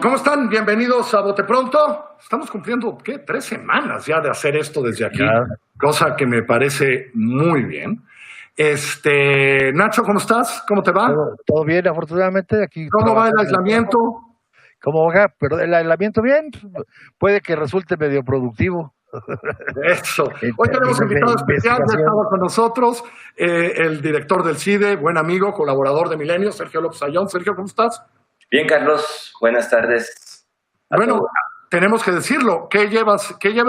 ¿Cómo están? Bienvenidos a Bote Pronto. Estamos cumpliendo, ¿qué? 3 semanas ya de hacer esto desde aquí, cosa que me parece muy bien. Nacho, ¿cómo estás? ¿Cómo te va? Todo bien, afortunadamente. Aquí ¿Cómo va el aislamiento? ¿Cómo va? Pero el aislamiento bien, puede que resulte medio productivo. Eso. Hoy tenemos invitado especial, ya estaba con nosotros, el director del CIDE, buen amigo, colaborador de Milenio, Sergio López Ayón. Sergio, ¿cómo estás? Bien, Carlos, buenas tardes. Bueno, tenemos que decirlo. ¿Qué lleva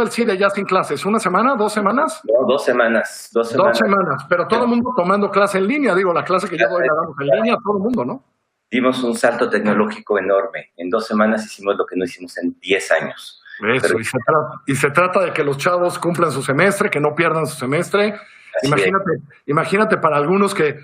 el CIDE ya sin clases? ¿Una semana? ¿2 semanas? No, 2 semanas. 2 semanas. 2 semanas, pero todo el mundo tomando clase en línea. Digo, la clase que yo doy la damos en línea, todo el mundo, ¿no? Dimos un salto tecnológico enorme. En 2 semanas hicimos lo que no hicimos en 10 años. Eso, pero... y se trata de que los chavos cumplan su semestre, que no pierdan su semestre. Imagínate para algunos que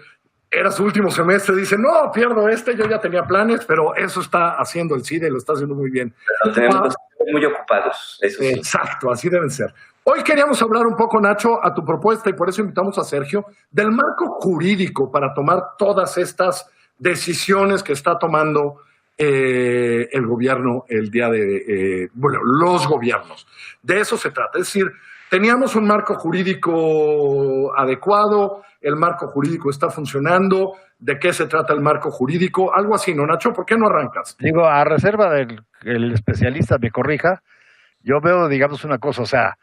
era su último semestre, dicen, no, pierdo yo ya tenía planes, pero eso está haciendo el CIDE, lo está haciendo muy bien. Pero tenemos muy ocupados, eso sí. Exacto, así deben ser. Hoy queríamos hablar un poco, Nacho, a tu propuesta, y por eso invitamos a Sergio, del marco jurídico para tomar todas estas decisiones que está tomando el gobierno el día de, los gobiernos. De eso se trata. Es decir, teníamos un marco jurídico adecuado, el marco jurídico está funcionando. ¿De qué se trata el marco jurídico? Algo así, ¿no, Nacho? ¿Por qué no arrancas? Digo, a reserva del que el especialista me corrija, yo veo, digamos, una cosa, o sea,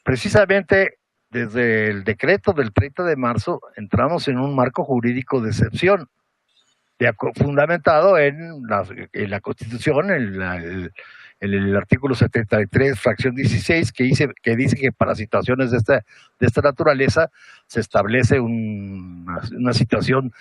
precisamente desde el decreto del 30 de marzo entramos en un marco jurídico de excepción, fundamentado en la Constitución, en el artículo 73, fracción 16, que dice que para situaciones de esta naturaleza se establece una situación,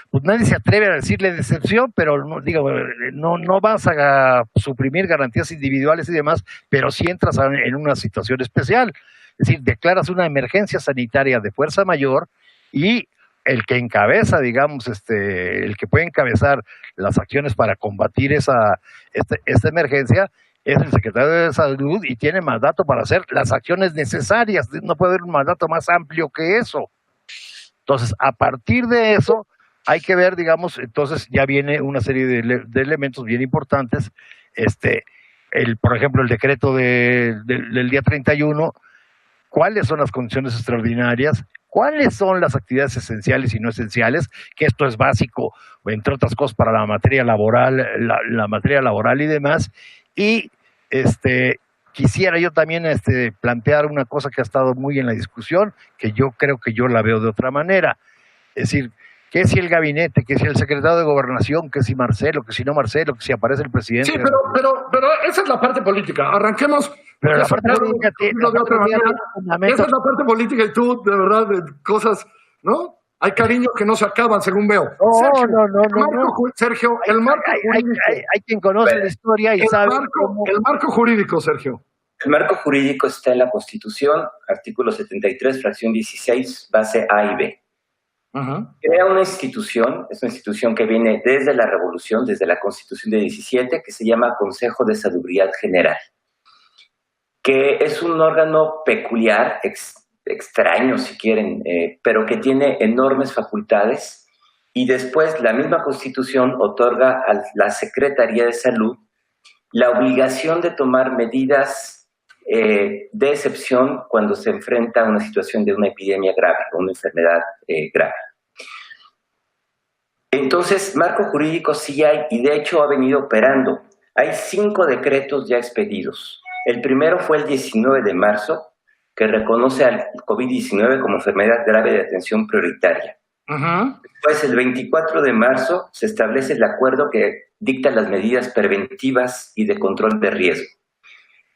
pues nadie se atreve a decirle de excepción, pero no vas a suprimir garantías individuales y demás, pero sí entras en una situación especial. Es decir, declaras una emergencia sanitaria de fuerza mayor y el que encabeza, digamos, el que puede encabezar las acciones para combatir esta emergencia es el secretario de Salud y tiene mandato para hacer las acciones necesarias. No puede haber un mandato más amplio que eso. Entonces, a partir de eso, hay que ver, digamos, entonces ya viene una serie de elementos bien importantes. Por ejemplo, el decreto del día 31, ¿cuáles son las condiciones extraordinarias? ¿Cuáles son las actividades esenciales y no esenciales? Que esto es básico, entre otras cosas, para la materia laboral, la materia laboral y demás. Y quisiera yo también plantear una cosa que ha estado muy en la discusión, que yo creo que yo la veo de otra manera. Es decir, que si el gabinete, que si el secretario de Gobernación, que si Marcelo, que si no Marcelo, que si aparece el presidente. Sí, pero esa es la parte política. Arranquemos. Pero la parte política esa es la parte política y tú, de verdad, de cosas, ¿no? Hay cariños que no se acaban, según veo. Sergio, el marco jurídico. Hay quien conoce la historia y sabe el marco jurídico, Sergio. El marco jurídico está en la Constitución, artículo 73, fracción 16, base A y B. Crea una institución, es una institución que viene desde la Revolución, desde la Constitución de 17, que se llama Consejo de Salubridad General, que es un órgano peculiar, extraño si quieren, pero que tiene enormes facultades, y después la misma Constitución otorga a la Secretaría de Salud la obligación de tomar medidas de excepción cuando se enfrenta a una situación de una epidemia grave o una enfermedad grave. Entonces, marco jurídico sí hay, y de hecho ha venido operando. Hay 5 decretos ya expedidos. El primero fue el 19 de marzo, que reconoce al COVID-19 como enfermedad grave de atención prioritaria. Después, el 24 de marzo, se establece el acuerdo que dicta las medidas preventivas y de control de riesgo.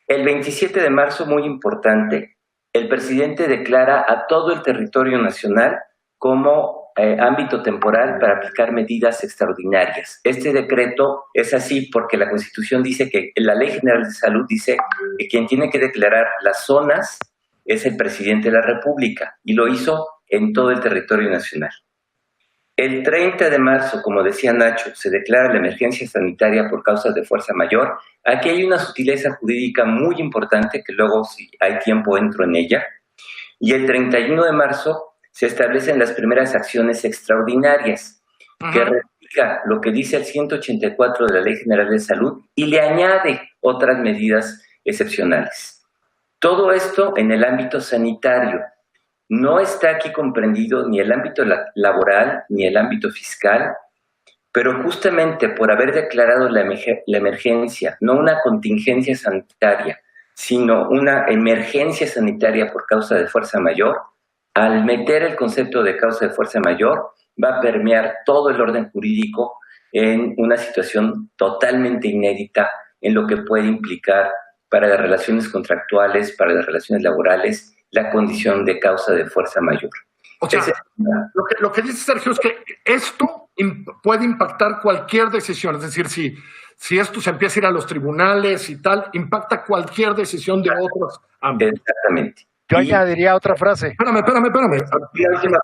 El 27 de marzo, muy importante, el presidente declara a todo el territorio nacional como ámbito temporal para aplicar medidas extraordinarias. Este decreto es así porque la Constitución dice que la Ley General de Salud dice que quien tiene que declarar las zonas es el presidente de la República, y lo hizo en todo el territorio nacional. El 30 de marzo, como decía Nacho, se declara la emergencia sanitaria por causas de fuerza mayor. Aquí hay una sutileza jurídica muy importante que luego, si hay tiempo, entro en ella. Y el 31 de marzo se establecen las primeras acciones extraordinarias, que aplica lo que dice el 184 de la Ley General de Salud y le añade otras medidas excepcionales. Todo esto en el ámbito sanitario. No está aquí comprendido ni el ámbito laboral ni el ámbito fiscal, pero justamente por haber declarado la emergencia, no una contingencia sanitaria, sino una emergencia sanitaria por causa de fuerza mayor, al meter el concepto de causa de fuerza mayor, va a permear todo el orden jurídico en una situación totalmente inédita en lo que puede implicar para las relaciones contractuales, para las relaciones laborales, la condición de causa de fuerza mayor. O sea, lo que dice Sergio es que esto puede impactar cualquier decisión, es decir, si esto se empieza a ir a los tribunales y tal, impacta cualquier decisión de otros ámbitos. Exactamente. Yo añadiría otra frase. Espérame.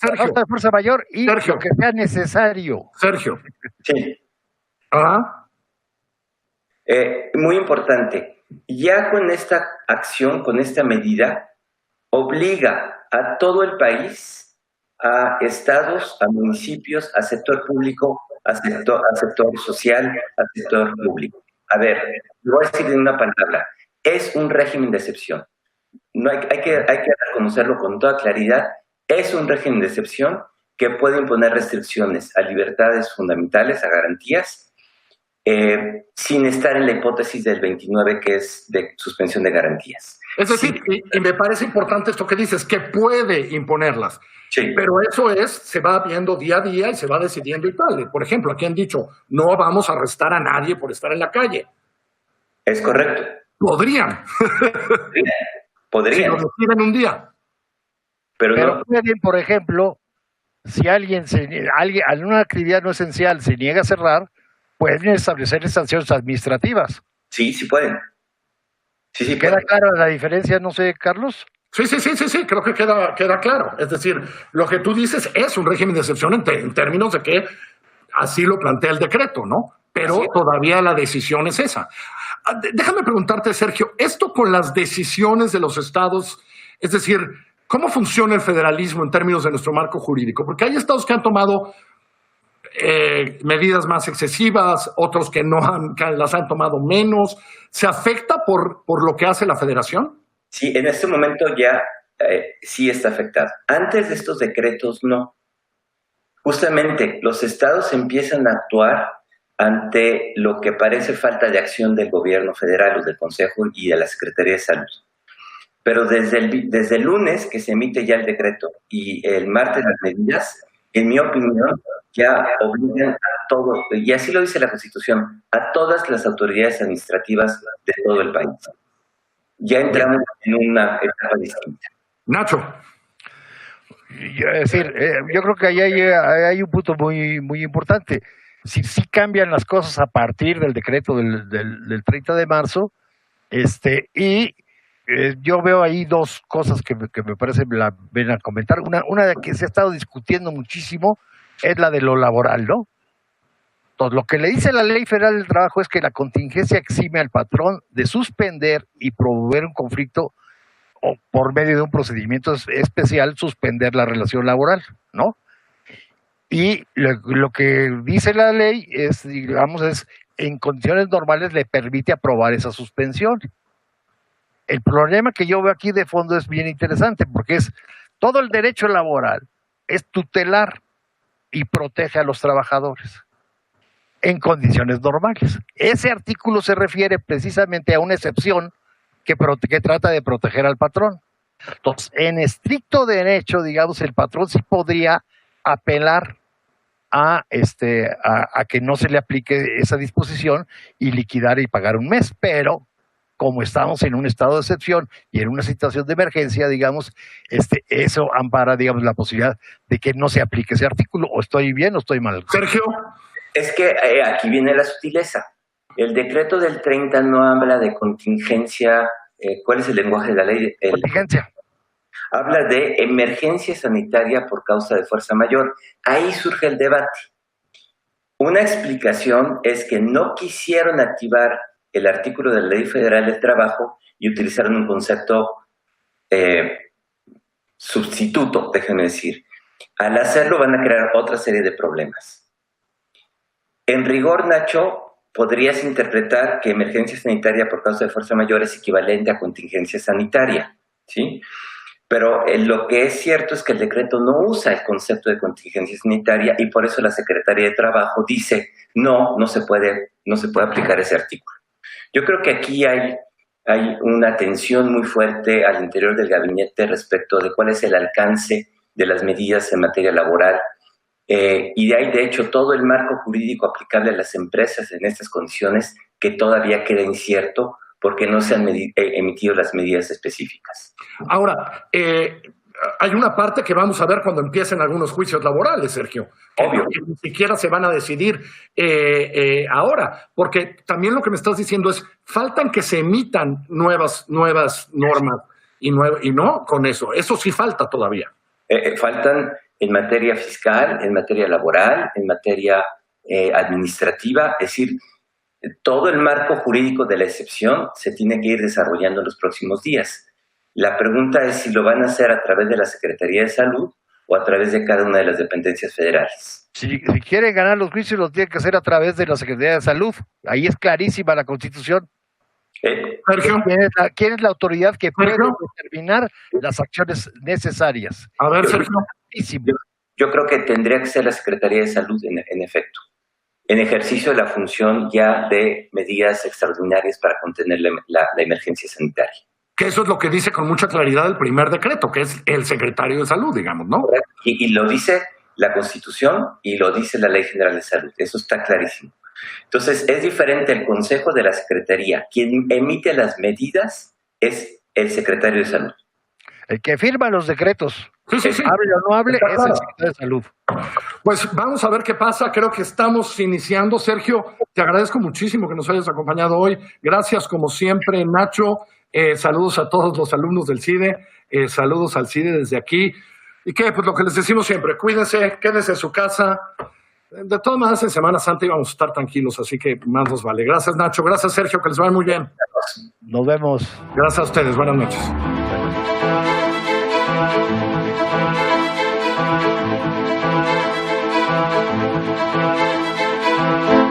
Sergio, de fuerza mayor y Sergio, lo que sea necesario. Sergio. Sí. ¿Ah? Muy importante. Ya con esta acción, con esta medida, obliga a todo el país, a estados, a municipios, a sector público, a sector social, a sector público. A ver, lo voy a decir en una palabra. Es un régimen de excepción. No hay que reconocerlo con toda claridad. Es un régimen de excepción que puede imponer restricciones a libertades fundamentales, a garantías, sin estar en la hipótesis del 29, que es de suspensión de garantías. Es decir, sí. y me parece importante esto que dices, que puede imponerlas. Sí. Pero eso se va viendo día a día y se va decidiendo y tal. Por ejemplo, aquí han dicho, no vamos a arrestar a nadie por estar en la calle. Es correcto. Podrían. Podrían. Si lo deciden un día. Pero no. Pueden, por ejemplo, si alguien alguna actividad no esencial se niega a cerrar, pueden establecer sanciones administrativas. Sí, sí pueden. Sí, ¿Queda clara la diferencia, no sé, Carlos? Sí, creo que queda claro. Es decir, lo que tú dices es un régimen de excepción en términos de que así lo plantea el decreto, ¿no? Pero todavía la decisión es esa. Déjame preguntarte, Sergio, esto con las decisiones de los estados, es decir, ¿cómo funciona el federalismo en términos de nuestro marco jurídico? Porque hay estados que han tomado medidas más excesivas, otros que que las han tomado menos. ¿Se afecta por lo que hace la federación? Sí, en este momento ya sí está afectado. Antes de estos decretos, no. Justamente los estados empiezan a actuar ante lo que parece falta de acción del gobierno federal o del Consejo y de la Secretaría de Salud. Pero desde el lunes que se emite ya el decreto y el martes las medidas, en mi opinión, ya obligan a todo, y así lo dice la Constitución, a todas las autoridades administrativas de todo el país. Ya entramos en una etapa distinta. Nacho. Es decir, yo creo que ahí hay un punto muy, muy importante. Si cambian las cosas a partir del decreto del 30 de marzo, yo veo ahí dos cosas que me parece la pena comentar. Una de que se ha estado discutiendo muchísimo es la de lo laboral, ¿no? Entonces, lo que le dice la Ley Federal del Trabajo es que la contingencia exime al patrón de suspender y promover un conflicto o por medio de un procedimiento especial suspender la relación laboral, ¿no? Y lo que dice la ley es, digamos, en condiciones normales le permite aprobar esa suspensión. El problema que yo veo aquí de fondo es bien interesante porque es todo el derecho laboral es tutelar y protege a los trabajadores en condiciones normales. Ese artículo se refiere precisamente a una excepción que trata de proteger al patrón. Entonces, en estricto derecho, digamos, el patrón sí podría apelar a que no se le aplique esa disposición y liquidar y pagar un mes, pero como estamos en un estado de excepción y en una situación de emergencia, digamos, eso ampara, digamos, la posibilidad de que no se aplique ese artículo. ¿O estoy bien o estoy mal? Sergio. Es que aquí viene la sutileza. El decreto del 30 no habla de contingencia. ¿Cuál es el lenguaje de la ley? Contingencia. Habla de emergencia sanitaria por causa de fuerza mayor. Ahí surge el debate. Una explicación es que no quisieron activar el artículo de la Ley Federal del Trabajo y utilizaron un concepto sustituto, déjenme decir. Al hacerlo van a crear otra serie de problemas. En rigor, Nacho, podrías interpretar que emergencia sanitaria por causa de fuerza mayor es equivalente a contingencia sanitaria, ¿sí? Pero lo que es cierto es que el decreto no usa el concepto de contingencia sanitaria y por eso la Secretaría de Trabajo dice no se puede aplicar ese artículo. Yo creo que aquí hay una tensión muy fuerte al interior del gabinete respecto de cuál es el alcance de las medidas en materia laboral y de ahí, de hecho, todo el marco jurídico aplicable a las empresas en estas condiciones que todavía queda incierto porque no se han emitido las medidas específicas. Ahora, hay una parte que vamos a ver cuando empiecen algunos juicios laborales, Sergio. Obvio. Que ni siquiera se van a decidir ahora, porque también lo que me estás diciendo es, faltan que se emitan nuevas normas y no con eso. Eso sí falta todavía. Faltan en materia fiscal, en materia laboral, en materia administrativa, es decir, todo el marco jurídico de la excepción se tiene que ir desarrollando en los próximos días. La pregunta es si lo van a hacer a través de la Secretaría de Salud o a través de cada una de las dependencias federales. Si quieren ganar los juicios, los tienen que hacer a través de la Secretaría de Salud. Ahí es clarísima la Constitución. Sergio. ¿Quién es la autoridad que puede determinar las acciones necesarias? A ver, Sergio. Yo creo que tendría que ser la Secretaría de Salud, en efecto, en ejercicio de la función ya de medidas extraordinarias para contener la emergencia sanitaria. Que eso es lo que dice con mucha claridad el primer decreto, que es el secretario de Salud, digamos, ¿no? Y lo dice la Constitución y lo dice la Ley General de Salud. Eso está clarísimo. Entonces, es diferente el Consejo de la Secretaría. Quien emite las medidas es el secretario de Salud. El que firma los decretos. Sí. Hable o no hable, es el secretario de Salud. Pues vamos a ver qué pasa. Creo que estamos iniciando. Sergio, te agradezco muchísimo que nos hayas acompañado hoy. Gracias, como siempre, Nacho. Saludos a todos los alumnos del CIDE. Saludos al CIDE desde aquí. Y que, pues lo que les decimos siempre, cuídense, quédense en su casa. De todas maneras, en Semana Santa íbamos a estar tranquilos, así que más nos vale. Gracias, Nacho. Gracias, Sergio, que les vaya muy bien. Nos vemos. Gracias a ustedes. Buenas noches. Buenas noches.